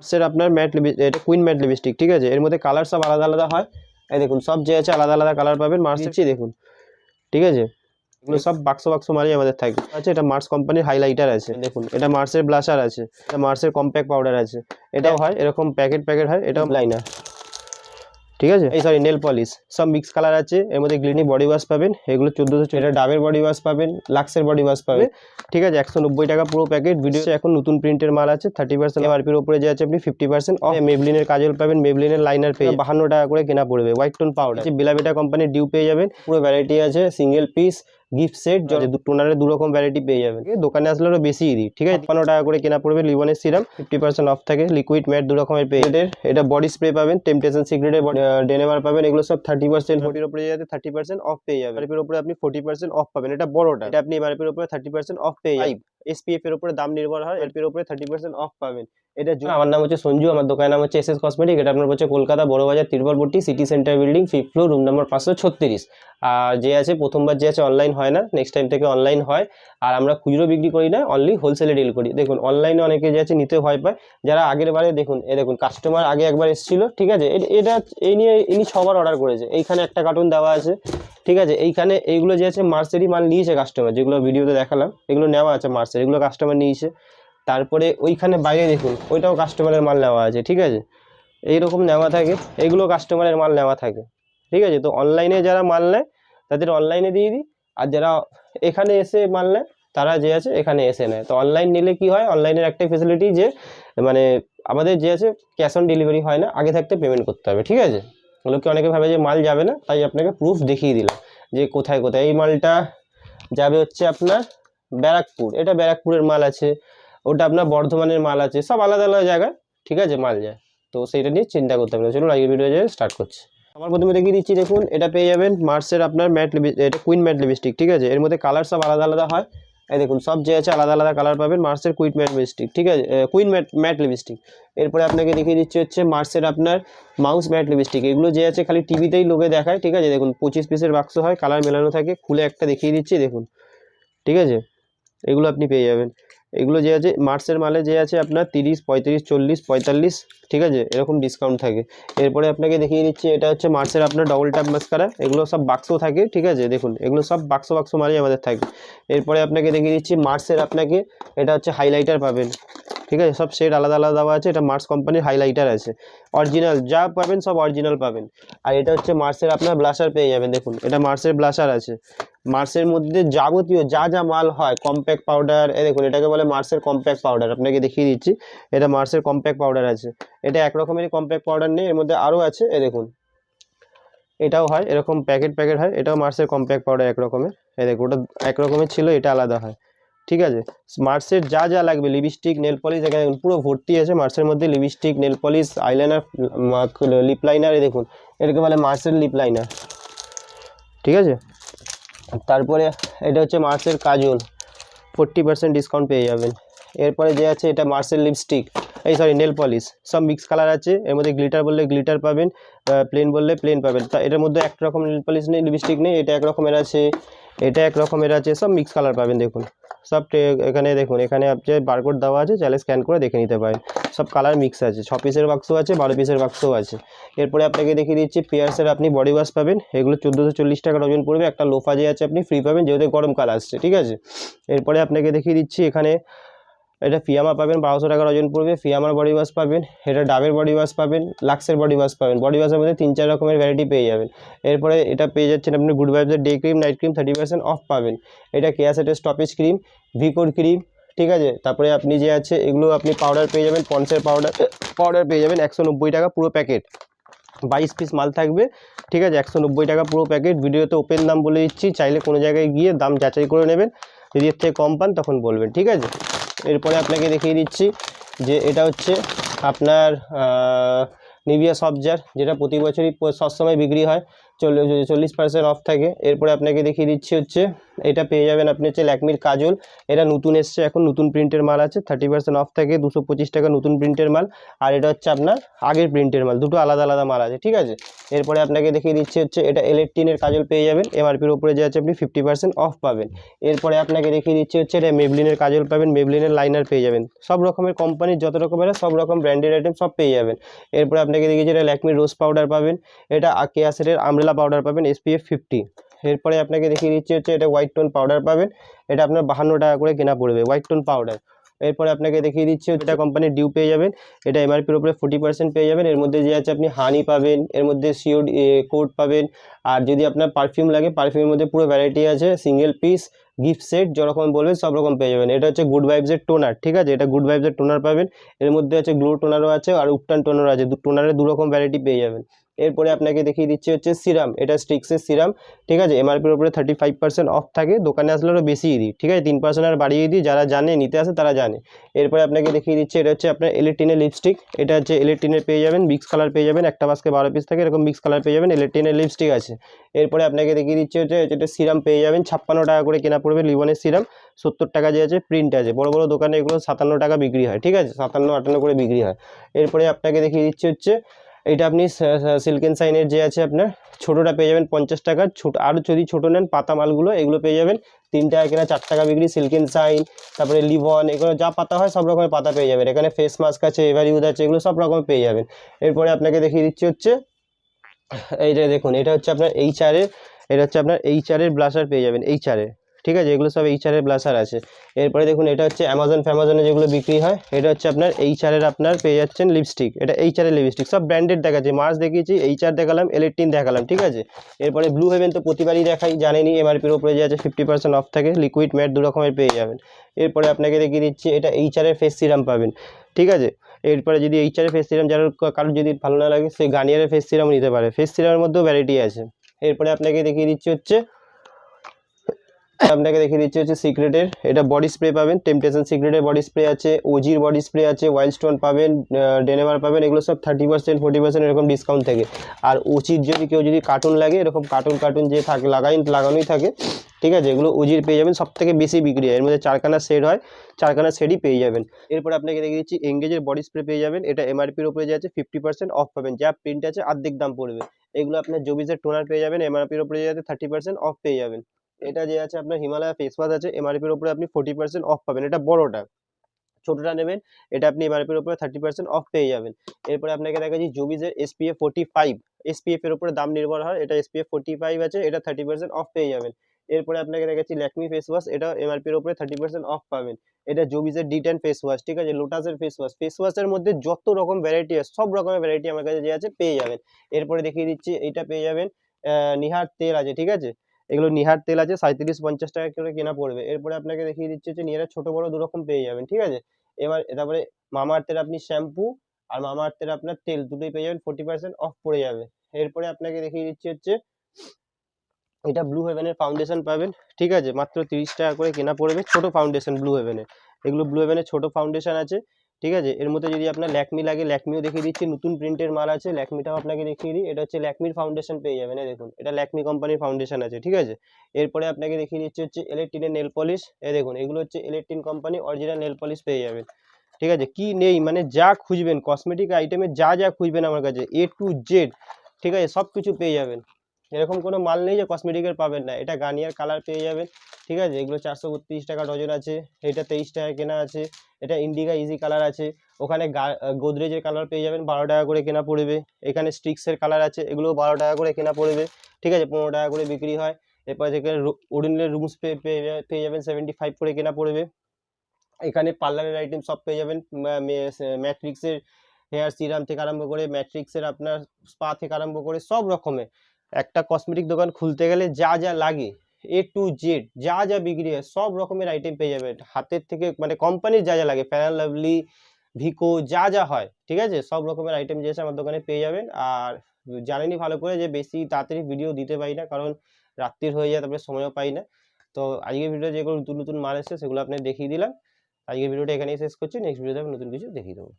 সের আপনার ম্যাট এটা কুইন ম্যাট লিপস্টিক, ঠিক আছে। এর মধ্যে কালার সব আলাদা আলাদা হয়, এই দেখুন সব যে আছে আলাদা আলাদা কালার পাবেন। মার্সের দেখুন, ঠিক আছে, এগুলো সব বাক্স বাক্স মারি আমাদের থাকে। আচ্ছা, এটা মার্স কোম্পানির হাইলাইটার আছে, দেখুন এটা মার্সের ব্লাশার আছে, এটা মার্সের কম্প্যাক্ট পাউডার আছে, এটাও হয় এরকম প্যাকেট প্যাকেট হয়, এটাও লাইনার, ঠিক আছে। এই সরি নেল পলিশ, সব মিক্স কালার আছে। এর মধ্যে গ্লিনি বডি ওয়াশ পাবেন, এগুলো 1400। এটা ডাবের বডি ওয়াশ পাবেন, লাক্সের বডি ওয়াশ পাবেন, ঠিক আছে। 190 টাকা পুরো প্যাকেট। ভিডিও এখন নতুন প্রিন্টের মাল আছে, 30% এমআরপির উপরে যে আছে আপনি 50% অফ। মেবলিনের কাজল পাবেন, মেবলিনের লাইনার পেয়ে 52 টাকা করে কেনা পড়বে। হোয়াইট টোন পাউডার, বেলাভিটা কোম্পানির ডিউ পেয়ে যাবেন, পুরো ভ্যারাইটি আছে, সিঙ্গেল পিস গিফট সেট, টোনারের 2 রকম ভ্যারাইটি পেয়ে যাবেন। দোকানে আসলে আরো বেশি দিই, ঠিক আছে। 55 টাকা করে কেনা পড়বে। লিবনের সিরাম 50% অফ থাকে। লিকুইড ম্যাট 2 রকমের পেয়ে যাবেন। এটা বডি স্প্রে পাবেন, টেম্পটেশন সিক্রেটের ডেনেমার পাবেন, এগুলো সব 30% 40 উপরে যাতে 30% অফ পেয়ে যাবেন। এমআরপির উপরে আপনি 40% অফ পাবেন। এটা বড়টা, এটা আপনি এমআরপির উপরে 30% অফ পেয়ে যাবেন। এসপিএফ এর উপরে দাম নির্ভর হয়, এলপির উপরে 30% অফ পাবেন। এটা আমার নাম হচ্ছে সঞ্জু, আমার দোকানের নাম হচ্ছে এসএস কসমেটিক। এটা আপনার হচ্ছে Kolkata Barabazar Tirupati city centre building 5th floor, room number 536। আর যে আছে প্রথমবার যে আছে অনলাইন হয় না, নেক্সট টাইম থেকে অনলাইন হয়। আর আমরা খুচরো বিক্রি করি না, অনলি হোলসেলে ডিল করি। দেখুন অনলাইনে অনেকে যে আছে নিতে ভয় পায়, যারা আগের বারে দেখুন দেখুন কাস্টমার আগে একবার এসেছিল, ঠিক আছে। এটা এই নিয়ে ইনি 6বার অর্ডার করেছে। এইখানে একটা কার্টুন দেওয়া আছে, ঠিক আছে। এইখানে এইগুলো যে আছে মার্সেরই মাল নিয়েছে কাস্টমার, যেগুলো ভিডিওতে দেখালাম এগুলো নেওয়া আছে মার্সের, এগুলো কাস্টমার নিয়েছে। তারপরে ওইখানে বাইরে দেখুন ওইটাও কাস্টমারের মাল নেওয়া আছে, ঠিক আছে। এইরকম নেওয়া থাকে, এগুলো কাস্টমারের মাল নেওয়া থাকে, ঠিক আছে। তো অনলাইনে যারা মাল নেয় তাদের অনলাইনে দিয়ে দিই, আর যারা এখানে এসে মাল নেয় তারা যে আছে এখানে এসে নেয়। তো অনলাইন নিলে কি হয়, অনলাইনের একটাই ফেসিলিটি যে মানে আমাদের যে আছে ক্যাশ অন ডেলিভারি হয় না, আগে থাকতে পেমেন্ট করতে হবে, ঠিক আছে। লোকে অনেকে ভাবে যে মাল যাবে না, তাই আপনাকে প্রুফ দেখিয়ে দিলাম যে কোথায় কোথায় এই মালটা যাবে। হচ্ছে আপনার ব্যারাকপুর, এটা ব্যারাকপুরের মাল আছে, ওটা আপনার বর্ধমানের মাল আছে, সব আলাদা আলাদা জায়গায়, ঠিক আছে, মাল যায়। তো সেইটা নিয়ে চিন্তা করতে হবে না। চলুন আজকে ভিডিও যে স্টার্ট করছি। আমার প্রথমে দেখিয়ে দিচ্ছি, দেখুন এটা পেয়ে যাবেন মার্সের আপনার ম্যাট এটা কুইন ম্যাট লিপস্টিক, ঠিক আছে। এর মধ্যে কালার সব আলাদা আলাদা হয়, এই দেখুন সব যে আছে আলাদা আলাদা কালার পাবেন। মার্সের কুইন ম্যাট লিপস্টিক, ঠিক আছে, কুইন ম্যাট লিপস্টিক। এরপরে আপনাকে দেখিয়ে দিচ্ছি হচ্ছে মার্সের আপনার মাউস ম্যাট লিপস্টিক। এগুলো যে আছে খালি টিভিতেই লোকে দেখায়, ঠিক আছে। দেখুন 25 পিসের বাক্স হয়, কালার মেলানো থাকে। খুলে একটা দেখিয়ে দিচ্ছি, দেখুন, ঠিক আছে। এগুলো আপনি পেয়ে যাবেন। এগুলো যে আছে মার্সের মালে যে আছে আপনার 30, 35, 40, 45, ঠিক আছে, এরকম ডিসকাউন্ট থাকে। এরপরে আপনাকে দেখিয়ে দিচ্ছি, এটা হচ্ছে মার্সের আপনার ডবল ট্যাপ মাস্কারা, এগুলো সব বাক্স থাকে, ঠিক আছে। দেখুন এগুলো সব বাক্স বাক্স মালই আমাদের থাকে। এরপরে আপনাকে দেখিয়ে দিচ্ছি মার্সের আপনাকে এটা হচ্ছে হাইলাইটার পাবেন, ঠিক আছে। সব শেড আলাদা আলাদা দেওয়া আছে। এটা মার্স কোম্পানির হাইলাইটার আছে, অরিজিনাল যা পাবেন সব অরিজিনাল পাবেন। আর এটা হচ্ছে মার্সের আপনার ব্লাশার পেয়ে যাবেন, দেখুন এটা মার্সের ব্লাশার আছে। মার্সের মধ্যে যাবতীয় যা যা মাল হয়, কম্প্যাক্ট পাউডার, দেখুন এটাকে বলে মার্সের কম্প্যাক্ট পাউডার। আপনাকে দেখিয়ে দিচ্ছি, এটা মার্সের কম্প্যাক্ট পাউডার আছে। এটা এক রকমেরই কম্প্যাক্ট পাউডার নেই, এর মধ্যে আরও আছে, দেখুন এটাও হয় এরকম প্যাকেট প্যাকেট হয়, এটাও মার্সের কম্প্যাক্ট পাউডার এক রকমের। দেখুন ওটা এক রকমের ছিল, এটা আলাদা হয়, ঠিক আছে। মার্সের যা যা লাগবে, লিপস্টিক, নেল পলিশ, এখানে পুরো ভর্তি আছে মার্সের মধ্যে। Lipstick, nail polish, eyeliner, lip liner, দেখুন এটাকে বলে মার্সের লিপ লাইনার, ঠিক আছে। তারপরে এটা হচ্ছে মার্সের কাজল, 40% ডিসকাউন্ট পেয়ে যাবেন। এরপরে যে আছে এটা মার্সেল লিপস্টিক, নেল পলিশ, সব মিক্স কালার আছে। এর মধ্যে গ্লিটার বললে গ্লিটার পাবেন, প্লেন বললে প্লেন পাবেন। তা এটার মধ্যে এক রকম নেল পলিশ নেই, লিপস্টিক নেই, এটা এক রকমের আছে, এটা এক রকমের আছে, সব মিক্স কালার পাবেন। দেখুন সব এখানে দেখুন, এখানে আপনি বারকোড দেওয়া আছে, চাইলে স্ক্যান করে দেখে নিতে পারেন। সব কালার মিক্স আছে, 6 পিসের বাক্স আছে, 12 পিসের বাক্সও আছে। এরপরে আপনাকে দেখিয়ে দিচ্ছি পিয়ার্সের আপনি বডি ওয়াশ পাবেন, এগুলো 1440 টাকা ডজন পড়বে। একটা লোফা যে আছে আপনি ফ্রি পাবেন, যেহেতু গরমকাল আসছে, ঠিক আছে। এরপরে আপনাকে দেখিয়ে দিচ্ছি, এখানে এটা ফিয়ামা পাবেন, 1200 টাকা ডজন পড়বে। ফিয়ামার বডি ওয়াশ পাবেন, এটা ডাবের বডি ওয়াশ পাবেন, লাক্সের বডি ওয়াশ পাবেন। বডি ওয়াশের মধ্যে 3-4 রকমের ভ্যারাইটি পেয়ে যাবেন। এরপরে এটা পেয়ে যাচ্ছেন আপনি গুড ভাইবসের day cream, night cream, 30% off পাবেন। এটা কেয়াসেটের স্টপেজ ক্রিম, ভিকোর ক্রিম, ঠিক আছে। তারপরে আপনি যে আছে এগুলো আপনি পাউডার পেয়ে যাবেন, পন্সের পাউডার পেয়ে যাবেন 190 টাকা পুরো প্যাকেট, 22 পিস মাল থাকবে, ঠিক আছে। 190 টাকা পুরো প্যাকেট। ভিডিওতে ওপেন দাম বলে দিচ্ছি, চাইলে কোনো জায়গায় গিয়ে দাম যাচাই করে নেবেন, যদি এর থেকে কম পান তখন বলবেন, ঠিক আছে। এরপরে আপনাকে দেখিয়ে দিচ্ছি যে এটা হচ্ছে আপনার নিভিয়া সফট জার, যেটা প্রতি বছরই সবসময় বিক্রি হয়, 40% অফ থাকে। এরপরে আপনাকে দেখিয়ে দিচ্ছি হচ্ছে এটা পেয়ে যাবেন আপনি হচ্ছে ল্যাকমির কাজল, এটা নতুন এসছে, এখন নতুন প্রিন্টের মাল আছে, 30% অফ থাকে, 225 টাকা নতুন প্রিন্টের মাল। আর এটা হচ্ছে আপনার আগের প্রিন্টের মাল, দুটো আলাদা আলাদা মাল আছে, ঠিক আছে। এরপরে আপনাকে দেখিয়ে দিচ্ছি হচ্ছে এটা এলেকটিনের কাজল পেয়ে যাবেন, এমআরপির উপরে যে আছে আপনি 50% অফ পাবেন। এরপরে আপনাকে দেখিয়ে দিচ্ছি হচ্ছে এটা মেবলিনের কাজল পাবেন, মেবলিনের লাইনার পেয়ে যাবেন, সব রকমের কোম্পানির যত রকমের সব রকম ব্র্যান্ডেড আইটেম সব পেয়ে যাবেন। এরপরে আপনাকে দেখিয়েছি এটা ল্যাকমির রোজ পাউডার পাবেন, এটা কেয়াসেটের আমব্রেলা পাউডার পাবেন SPF 50। এরপরে আপনাকে দেখিয়ে দিচ্ছি হচ্ছে এটা হোয়াইট টোন পাউডার পাবেন, এটা আপনার 52 টাকা করে কেনা পড়বে হোয়াইট টোন পাউডার। এরপরে আপনাকে দেখিয়ে দিচ্ছি এটা কোম্পানির ডিউ পেয়ে যাবেন, এটা এমআরপির উপরে 40% পেয়ে যাবেন। এর মধ্যে যে আছে আপনি হানি পাবেন, এর মধ্যে সিওড কোড পাবেন। আর যদি আপনার পারফিউম লাগে, পারফিউমের মধ্যে পুরো ভ্যারাইটি আছে, সিঙ্গেল পিস, গিফট সেট, যেরকম বলবেন সব রকম পেয়ে যাবেন। এটা হচ্ছে গুড ভাইবসের টোনার, ঠিক আছে, এটা গুড ভাইবসের টোনার পাবেন। এর মধ্যে আছে গ্লো টোনারও আছে আর উপটান টোনারও আছে, টোনারের দু রকম ভ্যারাইটি পেয়ে যাবেন। এরপরে আপনাকে দেখিয়ে দিচ্ছি হচ্ছে সিরাম, এটা স্টিক্সের সিরাম, ঠিক আছে, এমআরপির উপরে 35% অফ থাকে, দোকানে আসলে আরও বেশিই দিই, ঠিক আছে, 3% আর বাড়িয়ে দিই, যারা জানে নিতে আসে তারা জানে। এরপরে আপনাকে দেখিয়ে দিচ্ছি এটা হচ্ছে আপনার এলেটিনের লিপস্টিক, এটা হচ্ছে এলেটিনের পেয়ে যাবেন, মিক্স কালার পেয়ে যাবেন, একটা বাস্কে 12 পিস থাকে, এরকম মিক্স কালার পেয়ে যাবেন, এলেটিনের লিপস্টিক আছে। এরপরে আপনাকে দেখিয়ে দিচ্ছি হচ্ছে এটা সিরাম পেয়ে যাবেন, 56 টাকা করে কেনা পড়বে লিবনের সিরাম, 70 টাকা যে আছে প্রিন্ট আছে, বড় বড় দোকানে এগুলো 57 টাকা বিক্রি হয়, ঠিক আছে, 57-58 করে বিক্রি হয়। এরপরে আপনাকে দেখিয়ে দিচ্ছি হচ্ছে এটা আপনি সিল্কেন সাইনের যে আছে আপনার ছোটোটা পেয়ে যাবেন 50 টাকা, ছোটো আর যদি ছোটো নেন পাতা মালগুলো এগুলো পেয়ে যাবেন 3 টাকা কেনা 4 টাকা বিক্রি, সিল্কেন সাইন, তারপরে লিভন, এগুলো যা পাতা হয় সব রকমের পাতা পেয়ে যাবেন। এখানে ফেস মাস্ক আছে, এভারিউড আছে, এগুলো সব রকমের পেয়ে যাবেন। এরপরে আপনাকে দেখিয়ে দিচ্ছি হচ্ছে এইটা দেখুন, এটা হচ্ছে আপনার এইচআরের, এটা হচ্ছে আপনার এইচআরের ব্লাশার পেয়ে যাবেন, এইচআরের, ঠিক আছে, এগুলো সব এইচআরের ব্লাশার আছে। এরপরে দেখুন এটা হচ্ছে অ্যামাজন ফ্যামাজনে যেগুলো বিক্রি হয়, এটা হচ্ছে আপনার এইচআরের আপনার পেয়ে যাচ্ছেন লিপস্টিক, এটা এইচআরের লিপস্টিক, সব ব্র্যান্ডেড দেখাচ্ছে, মার্স দেখিয়েছি, এইচআর দেখালাম, এলেকটিন দেখালাম, ঠিক আছে। এরপরে ব্লু হেভেন তো প্রতিবারই দেখাই, জানেনি, এমআরপির উপরে যে আছে 50% অফ থাকে, লিকুইড ম্যাট দু রকমের পেয়ে যাবেন। এরপরে আপনাকে দেখিয়ে দিচ্ছি এটা এইচআরের ফেস সিরাম পাবেন, ঠিক আছে। এরপরে যদি এইচআরের ফেস সিরাম কারোর যদি ভালো না লাগে সে গার্নিয়ারের ফেস সিরাম নিতে পারে, ফেস সিরামের মধ্যেও ভ্যারাইটি আছে। এরপরে আপনাকে দেখিয়ে দিচ্ছি হচ্ছে সিক্রেটের এটা বডি স্প্রে পাবেন, টেম্পটেশন সিক্রেটের বডি স্প্রে আছে, ওজির বডি স্প্রে আছে, ওয়াইল্ড স্টোন পাবেন, ডেনেমার পাবেন, এগুলো সব 30% 40% এরকম ডিসকাউন্ট থাকে। আর ওজির যদি কেউ যদি কার্টুন লাগে, এরকম কার্টুন যে থাকে লাগানোই থাকে, ঠিক আছে, এগুলো ওজির পেয়ে যাবেন, সব থেকে বেশি বিক্রি হয়, এর মধ্যে 4খানা সেট হয়, 4খানা সেটই পেয়ে যাবেন। এরপর আপনাকে দেখে দিচ্ছি এঙ্গেজের বডি স্প্রে পেয়ে যাবেন, এটা এমআরপির উপরে যে আছে 50% অফ পাবেন, যা প্রিন্ট আছে অর্ধেক দাম পড়বে। এগুলো আপনার জবিসের টোনার পেয়ে যাবেন, এমআরপির উপরে যে আছে 30% অফ পেয়ে যাবেন। এটা যে আছে আপনার হিমালয়া ফেস ওয়াশ আছে, এমআরপির উপরে আপনি 40% অফ পাবেন, এটা বড়টা, ছোটটা নেবেন এটা আপনি এমআরপির উপরে 30% অফ পেয়ে যাবেন। এরপরে আপনাকে দেখাচ্ছি জবিসের SPF 45, SPF এর উপরে দাম নির্ভর হয়, এটা SPF 45 আছে, এটা 30% অফ পেয়ে যাবেন। এরপরে আপনাকে দেখাচ্ছি ল্যাকমি ফেস ওয়াশ, এটা এমআরপির উপরে 30% অফ পাবেন, এটা জবিসের D10 ফেস ওয়াশ, ঠিক আছে, লোটাসের ফেস ওয়াশ, ফেস ওয়াশের মধ্যে যত রকম ভ্যারাইটি আছে সব রকমের ভ্যারাইটি আমার কাছে যে আছে পেয়ে যাবেন। এরপরে দেখিয়ে দিচ্ছি এইটা পেয়ে যাবেন, নিহার তেল আছে, ঠিক আছে, এগুলো নিহার তেল আছে, 37-50 টাকা করে কেনা পড়বে। এরপরে আপনাকে দেখিয়ে দিচ্ছি যে নিহারের ছোট বড় দু রকম পেয়ে যাবেন, ঠিক আছে। এবার তারপরে মামা আর্থের আপনি শ্যাম্পু আর মামা আর্থের আপনার তেল দুটোই পেয়ে যাবেন, 40% অফ পড়ে যাবে। এরপরে আপনাকে দেখিয়ে দিচ্ছি হচ্ছে এটা ব্লু হেভেনের ফাউন্ডেশন পাবেন, ঠিক আছে, মাত্র 30 টাকা করে কেনা পড়বে, ছোট ফাউন্ডেশন ব্লু হেভেনের, এগুলো ব্লু হেভেনের ছোট ফাউন্ডেশন আছে, ঠিক আছে। এর মধ্যে যদি আপনার ল্যাকমি লাগে, ল্যাকমিও দেখিয়ে দিচ্ছি, নতুন প্রিন্টের মাল আছে, ল্যাকমিটাও আপনাকে দেখিয়ে দিই, এটা হচ্ছে ল্যাকমির ফাউন্ডেশন পেয়ে যাবেন, এই দেখুন এটা ল্যাকমি কোম্পানির ফাউন্ডেশন আছে, ঠিক আছে। এরপরে আপনাকে দেখিয়ে দিচ্ছি হচ্ছে এলেকটিনের নেল পলিশ, এই দেখুন এগুলো হচ্ছে এলেকটিন কোম্পানি অরিজিনাল নেল পলিশ পেয়ে যাবেন, ঠিক আছে, কি নেই মানে যা খুঁজবেন কসমেটিক আইটেমে যা খুঁজবেন আমার কাছে A to Z, ঠিক আছে, সব কিছু পেয়ে যাবেন, এরকম কোনো মাল নেই যে কসমেটিকের পাবেন না। এটা গার্নিয়ার কালার পেয়ে যাবেন, ঠিক আছে, এগুলো 432 টাকা ডজন আছে, এটা 23 টাকা কেনা আছে, এটা ইন্ডিগা ইজি কালার আছে, ওখানে গোদরেজের কালার পেয়ে যাবেন 12 টাকা করে কেনা পড়বে, এখানে স্টিক্সের কালার আছে, এগুলো 12 টাকা করে কেনা পড়বে, ঠিক আছে, 15 টাকা করে বিক্রি হয়। এরপর থেকে ওরিজিনাল রুমস পেয়ে যাবেন 75 করে কেনা পড়বে। এখানে পার্লারের আইটেম সব পেয়ে যাবেন, ম্যাট্রিক্সের হেয়ার সিরাম থেকে আরম্ভ করে, ম্যাট্রিক্সের আপনার স্পা থেকে আরম্ভ করে সব রকমের, একটা কসমেটিক দোকান খুলতে গেলে যা লাগে A to Z যা বিক্রি হয় সব রকমের আইটেম পেয়ে যাবেন, হাতের থেকে মানে কোম্পানির যা লাগে, ফেয়ার অ্যান্ড লাভলি, ভিকো, যা হয়, ঠিক আছে, সব রকমের আইটেম যে আছে আমার দোকানে পেয়ে যাবেন। আর জানেনই ভালো করে যে বেশি তাড়াতাড়ি ভিডিও দিতে পারি না, কারণ রাত্রির হয়ে যায়, তারপরে সময়ও পাই না। তো আজকের ভিডিও যেগুলো নতুন মাল এসেছে সেগুলো আপনাকে দেখিয়ে দিলাম। আজকের ভিডিওটা এখানেই শেষ করছি, নেক্সট ভিডিওতে আমি নতুন কিছু দেখিয়ে দেবো।